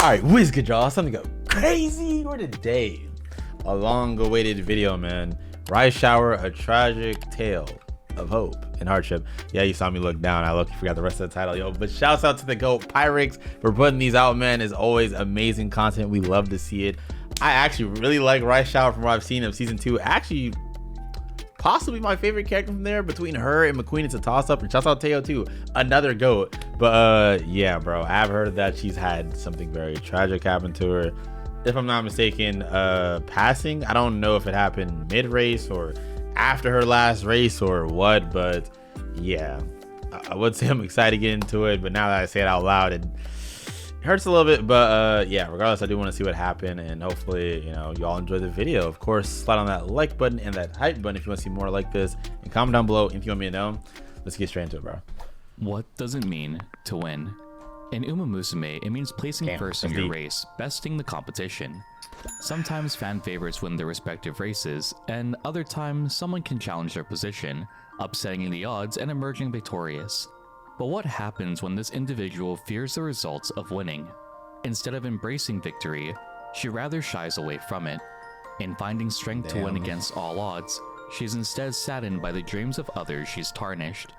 All right, whiz good y'all, something go crazy for today. A long-awaited video, man. Rice Shower, a tragic tale of hope and hardship. Yeah, you saw me look down. I forgot the rest of the title, yo. But shouts out to the GOAT Pyrex for putting these out, man. It's always amazing content. We love to see it. I actually really like Rice Shower from what I've seen of season 2. Actually, possibly my favorite character from there. Between her and McQueen, it's a toss-up. And shouts out Teo too, another GOAT. But yeah, bro, I've heard that she's had something very tragic happen to her. If I'm not mistaken, passing. I don't know if it happened mid-race or after her last race or what, but yeah, I would say I'm excited to get into it. But now that I say it out loud, it hurts a little bit. But yeah, regardless, I do want to see what happened, and hopefully, you know, y'all enjoy the video. Of course, slide on that like button and that hype button if you want to see more like this, and comment down below if you want me to know. Let's get straight into it, bro. What does it mean to win? In Umamusume, it means placing first in your race, besting the competition. Sometimes fan favorites win their respective races, and other times someone can challenge their position, upsetting the odds and emerging victorious. But what happens when this individual fears the results of winning? Instead of embracing victory, she rather shies away from it. In finding strength to win against all odds, she's instead saddened by the dreams of others she's tarnished.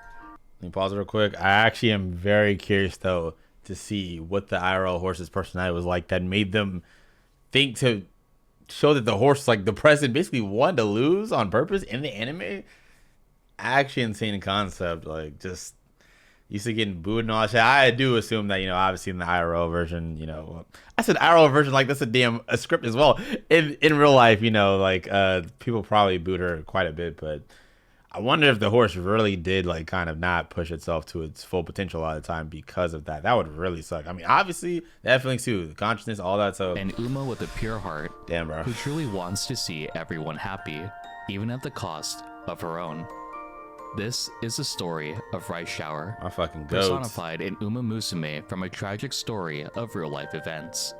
Let me pause real quick. I actually am very curious though to see what the IRL horse's personality was like that made them think to show that the horse, like the president, basically wanted to lose on purpose in the anime. Actually insane concept. Like, just used to getting booed and all that shit. I do assume that, you know, obviously in the IRL version, you know, I said IRL version like that's a script as well. In real life, you know, like people probably booed her quite a bit, but I wonder if the horse really did like kind of not push itself to its full potential a lot of the time because of that. That would really suck. I mean, obviously that feelings too, the consciousness, all that. So, and Uma with a pure heart, damn, bro, who truly wants to see everyone happy, even at the cost of her own. This is the story of Rice Shower, my fucking goats, personified in Umamusume from a tragic story of real-life events.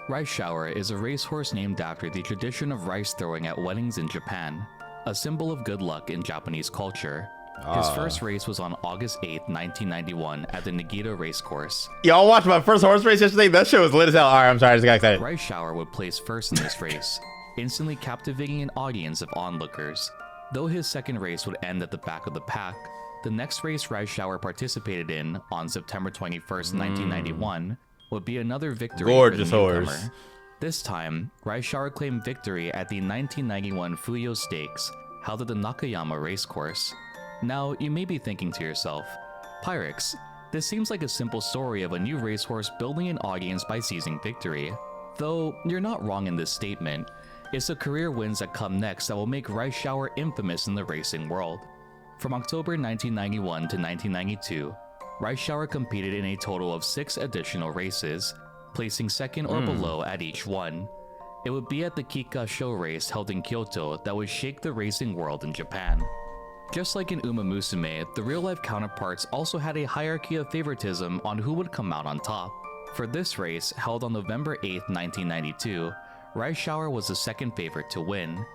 Rice Shower is a racehorse named after the tradition of rice throwing at weddings in Japan, a symbol of good luck in Japanese culture. His first race was on August 8, 1991 at the Nagita racecourse. Y'all watched my first horse race yesterday? That shit was lit as hell. All right, I'm sorry, I just got excited. Rice Shower would place first in this race, instantly captivating an audience of onlookers. Though his second race would end at the back of the pack, the next race Rice Shower participated in on September 21st, 1991 would be another victory Gorgeous for the newcomer. horse. This time, Rice Shower claimed victory at the 1991 Fuyo Stakes, held at the Nakayama racecourse. Now, you may be thinking to yourself, Pyrex, this seems like a simple story of a new racehorse building an audience by seizing victory. Though, you're not wrong in this statement. It's the career wins that come next that will make Rice Shower infamous in the racing world. From October 1991 to 1992, Rice Shower competed in a total of 6 additional races, placing second or below at each one. It would be at the Kika show race held in Kyoto that would shake the racing world in Japan. Just like in Umamusume, the real-life counterparts also had a hierarchy of favoritism on who would come out on top. For this race, held on November 8, 1992, Rice Shower was the second favorite to win.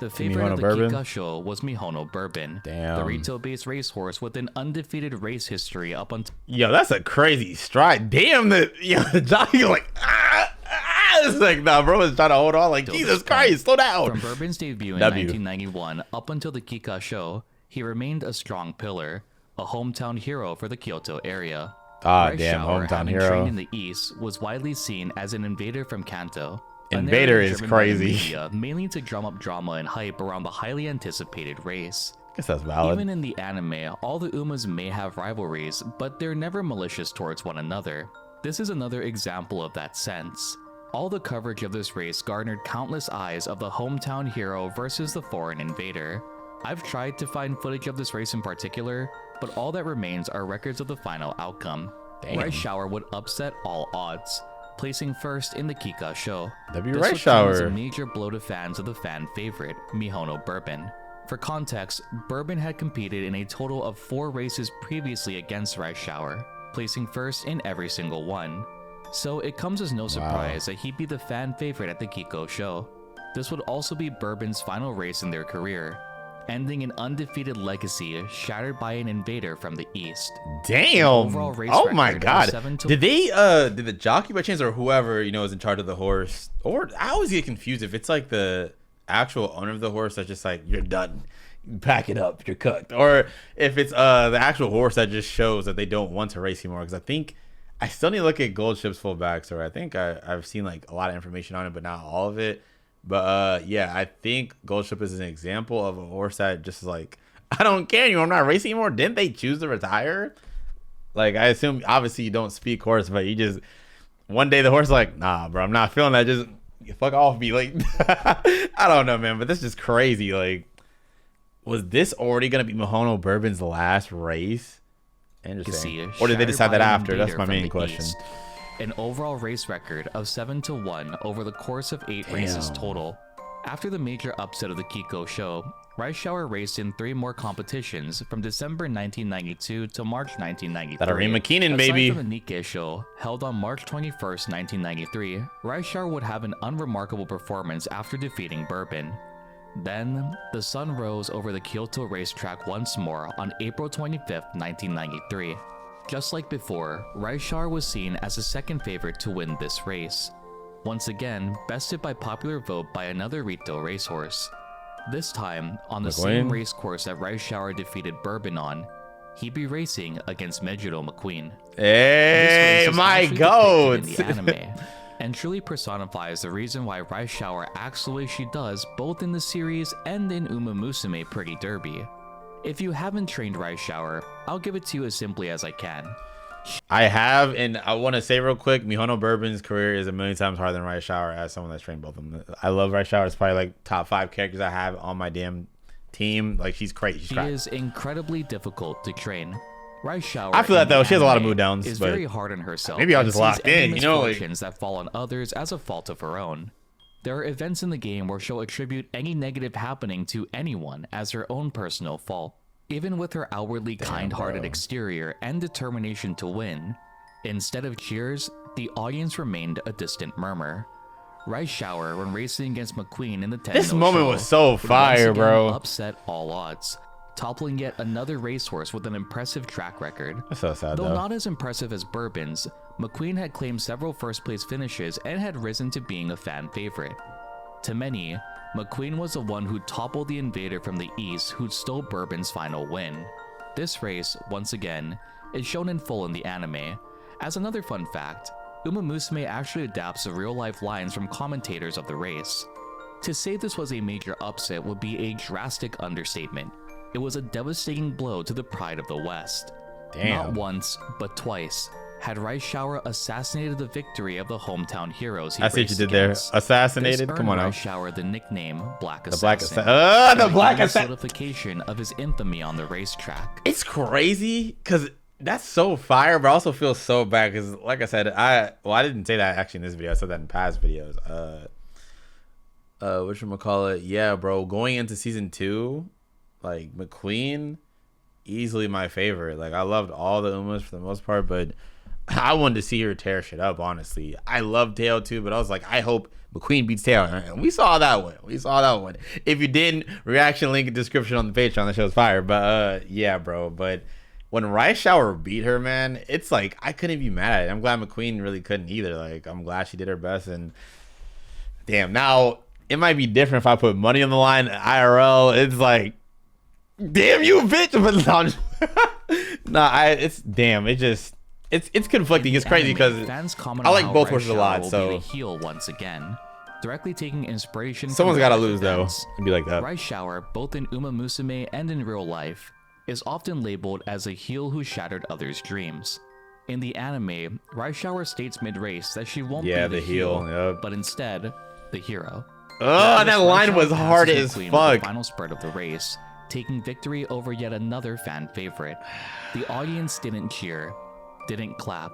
The favorite of the Kika show was Mihono Bourbon, the retail-based racehorse with an undefeated race history up until— Yo, that's a crazy stride. Damn, the jockey like it's like, nah, bro is trying to hold on like, Jesus Christ, slow down. From Bourbon's debut in 1991 up until the Kika show, he remained a strong pillar, a hometown hero for the Kyoto area. Rice Shower, hometown having hero. trained in the East, was widely seen as an invader from Kanto. Invader is crazy. Media, mainly to drum up drama and hype around the highly anticipated race. Guess that's valid. Even in the anime, all the Umas may have rivalries, but they're never malicious towards one another. This is another example of that sense. All the coverage of this race garnered countless eyes of the hometown hero versus the foreign invader. I've tried to find footage of this race in particular, but all that remains are records of the final outcome. Rice Shower would upset all odds, placing first in the Kika show. Rice Shower was a major blow to fans of the fan favorite, Mihono Bourbon. For context, Bourbon had competed in a total of 4 races previously against Rice Shower, placing first in every single one. So it comes as no surprise that he'd be the fan favorite at the Kiko show. This would also be Bourbon's final race in their career. ending an undefeated legacy shattered by an invader from the east. Damn. Overall race Oh my record god. of 7 to Did the jockey by chance, or whoever, you know, is in charge of the horse, or I always get confused if it's like the actual owner of the horse that's just like, you're done, pack it up, you're cooked, or if it's the actual horse that just shows that they don't want to race anymore. Because I think I still need to look at Goldship's full backstory. I think I've seen like a lot of information on it, but not all of it. But yeah, I think Goldship is an example of a horse that just is like, I don't care anymore, I'm not racing anymore. Didn't they choose to retire? Like, I assume obviously you don't speak horse, but you just one day the horse is like, nah bro, I'm not feeling that, just fuck off me. Like I don't know, man, but this is just crazy. Like, was this already gonna be Mihono Bourbon's last race? Interesting. Or did they decide that after? That's my main question. East. An overall race record of 7-1 over the course of 8 races total. After the major upset of the Kiko show, Rice Shower raced in 3 more competitions from December 1992 to March 1993. That Arima Keenan, baby. Aside from the Nikkei show, held on March 21st, 1993, Rice Shower would have an unremarkable performance after defeating Bourbon. Then, the sun rose over the Kyoto racetrack once more on April 25th, 1993. Just like before, Rice Shower was seen as the second favorite to win this race. Once again, bested by popular vote by another Rito racehorse. This time, on the same race course that Rice Shower defeated Bourbon on, he'd be racing against Mejiro McQueen. Hey, my goat! In the anime, and truly personifies the reason why Rice Shower acts the way she does both in the series and in Umamusume Pretty Derby. If you haven't trained Rice Shower, I'll give it to you as simply as I can. I have, and I want to say real quick, Mihono Bourbon's career is a million times harder than Rice Shower as someone that's trained both of them. I love Rice Shower. It's probably like top 5 characters I have on my damn team. Like, she's crazy. She is incredibly difficult to train. Rice Shower, I feel that though. She has a lot of mood downs. Is but very hard on herself. Maybe I'll just lock in, you know, like that fall on others as a fault of her own. There are events in the game where she'll attribute any negative happening to anyone as her own personal fault. Even with her outwardly kind-hearted exterior and determination to win, instead of cheers, the audience remained a distant murmur. Rice Shower, when racing against McQueen in the Tenno this moment show, was so fire, bro. Upset all odds, toppling yet another racehorse with an impressive track record. That's so sad, though not as impressive as Bourbon's, McQueen had claimed several first-place finishes and had risen to being a fan favorite. To many, McQueen was the one who toppled the invader from the east who'd stole Bourbon's final win. This race, once again, is shown in full in the anime. As another fun fact, Umamusume actually adapts the real-life lines from commentators of the race. To say this was a major upset would be a drastic understatement. It was a devastating blow to the pride of the West. Damn. Not once, but twice, had Rice Shower assassinated the victory of the hometown heroes he I see what you did against. there. Assassinated? Come on now. Rice Shower the nickname Black Assassin. The Black Assassin. Solidification of his infamy on the racetrack. It's crazy because that's so fire, but I also feel so bad because, like I said, I didn't say that actually in this video. I said that in past videos. Whatchamacallit? Yeah, bro. Going into season 2, like McQueen, easily my favorite. Like, I loved all the Umas for the most part, but I wanted to see her tear shit up, honestly. I love Tail too, but I was like, I hope McQueen beats Tail. And we saw that one. If you didn't, reaction link in description on the Patreon. That show's fire. But yeah, bro. But when Rice Shower beat her, man, it's like I couldn't be mad at it. I'm glad McQueen really couldn't either. Like, I'm glad she did her best. And damn, now it might be different if I put money on the line. IRL, it's like, damn you, bitch. But it's conflicting. It's crazy because I like both horses a lot. So heel once again, directly taking inspiration. Someone's got to lose though. And be like that. Rice Shower, both in Umamusume and in real life, is often labeled as a heel who shattered others' dreams. In the anime, Rice Shower states mid-race that she won't be the heel, but instead the hero. Oh, that line was hard as fuck. The final spurt of the race, taking victory over yet another fan favorite. The audience didn't cheer, didn't clap,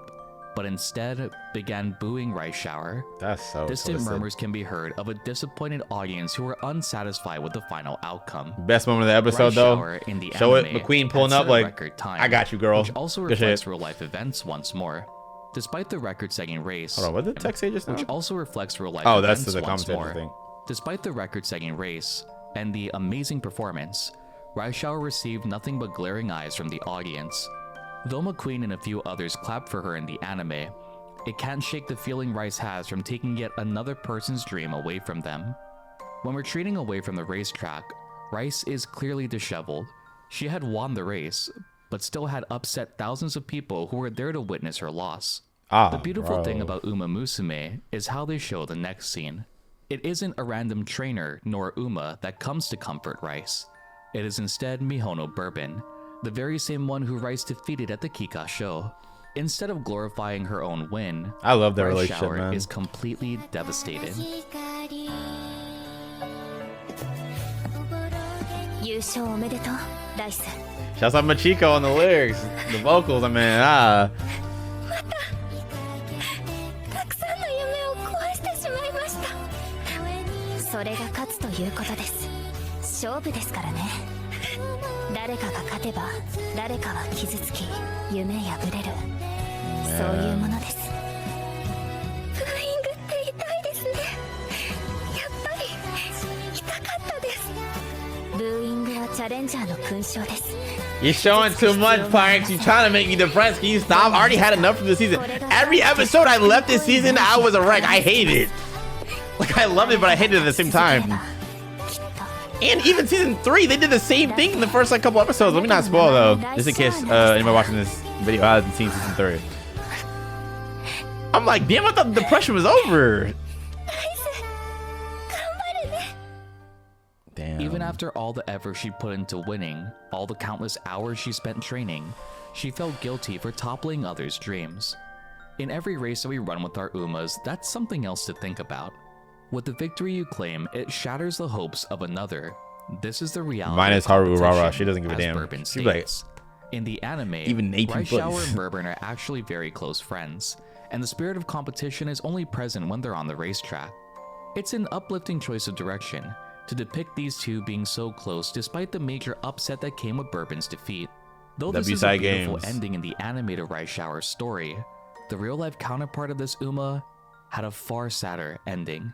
but instead began booing Rice Shower. That's so distant murmurs can be heard of a disappointed audience who were unsatisfied with the final outcome. Best moment of the episode though. In the Show anime, it, McQueen pulling up like, I got you, girl. Which also reflects real life events once more. Despite the record-setting race, hold on, what did the text say just now? Which also reflects real life events that's the commentator thing. Despite the record-setting race and the amazing performance, Rice Shower received nothing but glaring eyes from the audience. Though McQueen and a few others clapped for her in the anime, it can't shake the feeling Rice has from taking yet another person's dream away from them. When retreating away from the racetrack, Rice is clearly disheveled. She had won the race, but still had upset thousands of people who were there to witness her loss. The beautiful thing about Umamusume is how they show the next scene. It isn't a random trainer nor Uma that comes to comfort Rice. It is instead Mihono Bourbon, the very same one who Rice defeated at the Kika show. Instead of glorifying her own win, I love their Rice relationship, Shower man. is completely devastated. Shouts out Machiko on the lyrics, the vocals. I mean, それが勝つということです。勝負ですからね。誰かが勝てば誰かは傷つき夢破れる。そういうものです。ブーイングって痛いですね。やっぱり痛かったです。ブーイングはチャレンジャーの勲章です。 You're showing too much, Pyrex. You're trying to make me depressed. Can you stop? I already had enough from the season. Every episode I left this season, I was a wreck. I hate it. Like, I loved it, but I hated it at the same time. And even season 3, they did the same thing in the first like couple episodes. Let me not spoil though, just in case anybody watching this video hasn't seen season 3. I'm like, damn, I thought the depression was over. Damn. Even after all the effort she put into winning, all the countless hours she spent training, she felt guilty for toppling others' dreams. In every race that we run with our Umas, that's something else to think about. With the victory you claim, it shatters the hopes of another. This is the reality. Minus Haru Urara, she doesn't give a damn. Bourbon She's like, states. In the anime, even 18 Rice Shower place. and Bourbon are actually very close friends, and the spirit of competition is only present when they're on the racetrack. It's an uplifting choice of direction to depict these two being so close despite the major upset that came with Bourbon's defeat. Though this is a beautiful ending in the animated Rice Shower story, the real-life counterpart of this Uma had a far sadder ending.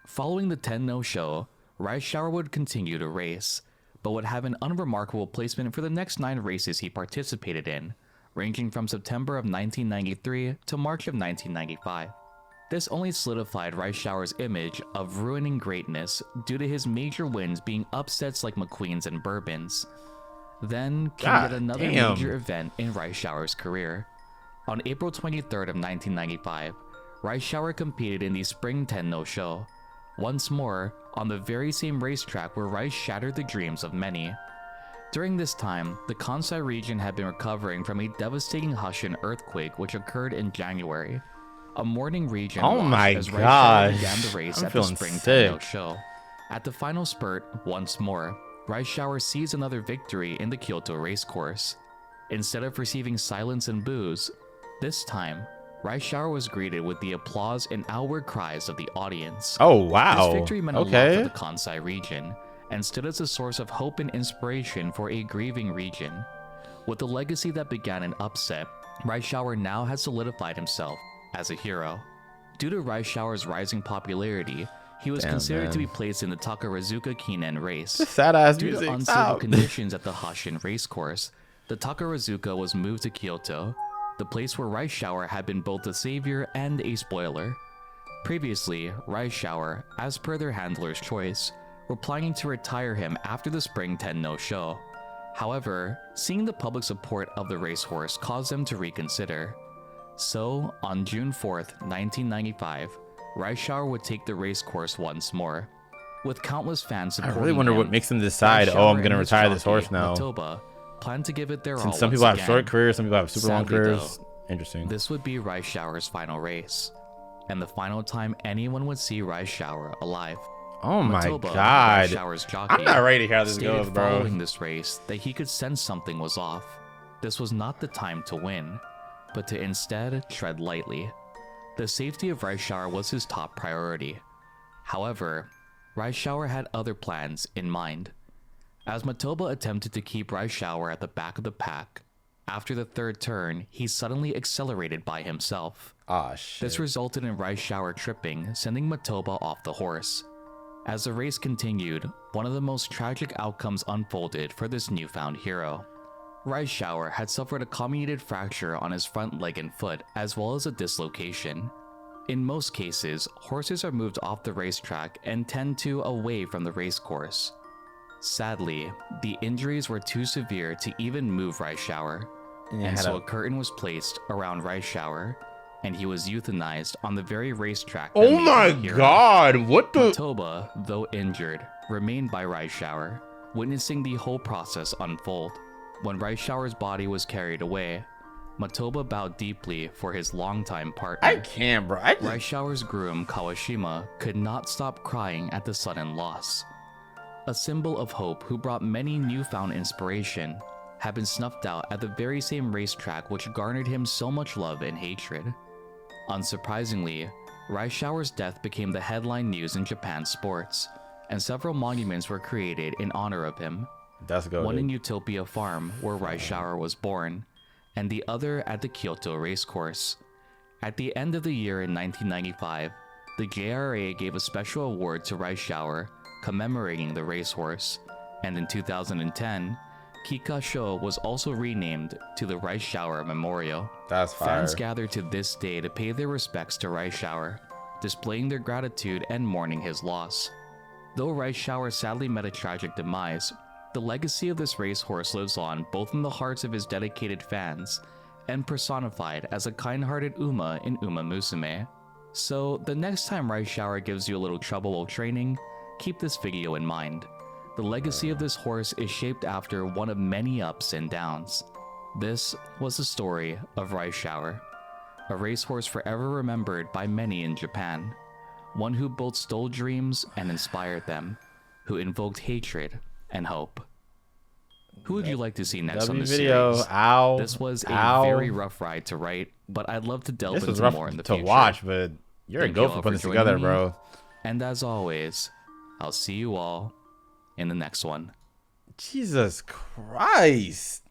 Following the Tenno show, Rice Shower would continue to race, but would have an unremarkable placement for the next 9 races he participated in, ranging from September of 1993 to March of 1995. This only solidified Rice Shower's image of ruining greatness due to his major wins being upsets like McQueen's and Bourbon's. Then came yet another major event in Rice Shower's career. On April 23rd of 1995, Rice Shower competed in the Spring Tenno show, once more on the very same racetrack where Rice shattered the dreams of many. During this time, the Kansai region had been recovering from a devastating Hushin earthquake which occurred in January. A mourning region as Rice Shower began the race at the Spring Tenno show. At the final spurt, once more, Rice Shower sees another victory in the Kyoto racecourse. Instead of receiving silence and boos, this time, Rice Shower was greeted with the applause and outward cries of the audience. Oh, wow. This victory meant a lot for the Kansai region, and stood as a source of hope and inspiration for a grieving region. With the legacy that began an upset, Rice Shower now has solidified himself as a hero. Due to Rice Shower's rising popularity, he was considered to be placed in the Takarazuka Kinen race. Sad-ass Due music. to unstable conditions at the Hushin racecourse, the Takarazuka was moved to Kyoto, the place where Rice Shower had been both a savior and a spoiler. Previously, Rice Shower, as per their handler's choice, were planning to retire him after the Spring Tenno show. However, seeing the public support of the racehorse caused them to reconsider. So, on June 4th, 1995, Rice Shower would take the racecourse once more. With countless fans supporting I really wonder what makes them decide, oh, I'm going to retire this horse now. Matoba plan to give it their all. Since some people have short careers, some people have super long careers. Interesting. This would be Rice Shower's final race, and the final time anyone would see Rice Shower alive. Oh my Matoba, god. Rice Shower's jockey, I'm not ready to hear how this stated goes, bro. Following this race that he could sense something was off. This was not the time to win, but to instead tread lightly. The safety of Rice Shower was his top priority. However, Rice Shower had other plans in mind. As Matoba attempted to keep Rice Shower at the back of the pack, after the third turn, he suddenly accelerated by himself. Ah, shit. This resulted in Rice Shower tripping, sending Matoba off the horse. As the race continued, one of the most tragic outcomes unfolded for this newfound hero. Rice Shower had suffered a comminuted fracture on his front leg and foot, as well as a dislocation. In most cases, horses are moved off the racetrack and tend to away from the race course. Sadly, the injuries were too severe to even move Rice Shower, and so a curtain was placed around Rice Shower, and he was euthanized on the very racetrack. Oh my god, what the? Matoba, though injured, remained by Rice Shower, witnessing the whole process unfold. When Rice Shower's body was carried away, Matoba bowed deeply for his longtime partner. I can't, bro. Rice Shower's groom, Kawashima, could not stop crying at the sudden loss. A symbol of hope who brought many newfound inspiration, had been snuffed out at the very same racetrack which garnered him so much love and hatred. Unsurprisingly, Rice Shower's death became the headline news in Japan's sports, and several monuments were created in honor of him. That's good. One in Utopia Farm, where Rice Shower was born, and the other at the Kyoto racecourse. At the end of the year in 1995, the JRA gave a special award to Rice Shower, commemorating the racehorse, and in 2010, Kikasho was also renamed to the Rice Shower Memorial. That's fire. Fans gather to this day to pay their respects to Rice Shower, displaying their gratitude and mourning his loss. Though Rice Shower sadly met a tragic demise, the legacy of this racehorse lives on both in the hearts of his dedicated fans and personified as a kind-hearted Uma in Umamusume. So the next time Rice Shower gives you a little trouble while training, keep this video in mind. The legacy of this horse is shaped after one of many ups and downs. This was the story of Rice Shower, a racehorse forever remembered by many in Japan, one who both stole dreams and inspired them, who invoked hatred and hope. Who would you like to see next on this video? series? Ow. This was a very rough ride to write, but I'd love to delve into more in the future. To watch, but you're a go for putting this together, bro. And as always, I'll see you all in the next one. Jesus Christ.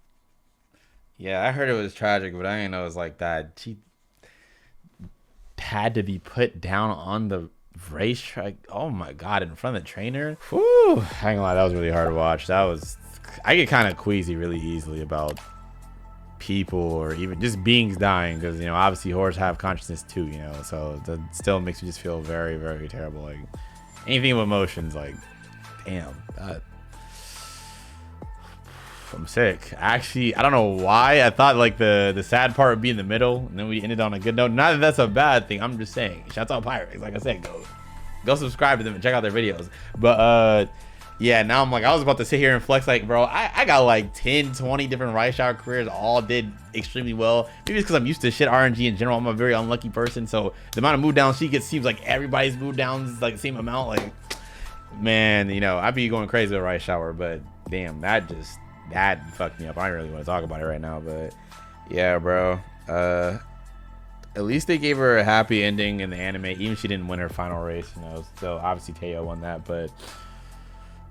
Yeah, I heard it was tragic, but I didn't know it was like that. She had to be put down on the racetrack. Oh my god, in front of the trainer. Whew. I ain't gonna lie, that was really hard to watch. I get kind of queasy really easily about people or even just beings dying, because you know obviously horses have consciousness too, you know, so that still makes me just feel very, very terrible. Like anything with emotions, like damn, I'm sick. Actually, I don't know why I thought like the sad part would be in the middle, and then we ended on a good note. Not that that's a bad thing, I'm just saying, shouts out Pyrex. Like I said, go subscribe to them and check out their videos. But yeah, now I'm like, I was about to sit here and flex like, bro, I got like 10-20 different Rice Shower careers, all did extremely well. Maybe it's because I'm used to shit RNG in general. I'm a very unlucky person, so the amount of move downs she gets seems like everybody's move downs like the same amount. Like, man, you know, I'd be going crazy with Rice Shower, but damn, that fucked me up. I don't really want to talk about it right now, but yeah, bro. At least they gave her a happy ending in the anime, even if she didn't win her final race, you know. So obviously Teo won that, but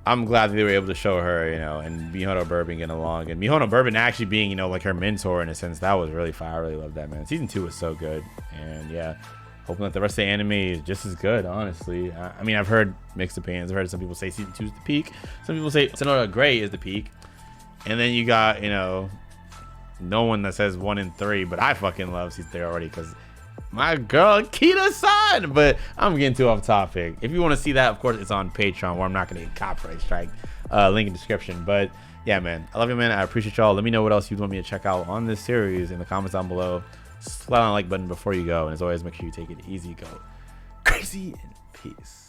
I'm glad that they were able to show her, you know, and Mihono Bourbon getting along, and Mihono Bourbon actually being, you know, like her mentor in a sense. That was really fire. I really love that, man. Season 2 was so good, and yeah, hoping that the rest of the anime is just as good, honestly. I mean, I've heard mixed opinions. I've heard some people say season 2 is the peak. Some people say Sonoda Gray is the peak. And then you got, you know, no one that says 1 and 3, but I fucking love season 3 already because my girl Kita-san. But I'm getting too off topic. If you want to see that, of course, it's on Patreon, where I'm not going to get copyright strike. Link in description. But yeah, man, I love you, man. I appreciate y'all. Let me know what else you'd want me to check out on this series in the comments down below. Slide on the like button before you go, and as always, make sure you take it easy, go crazy, and peace.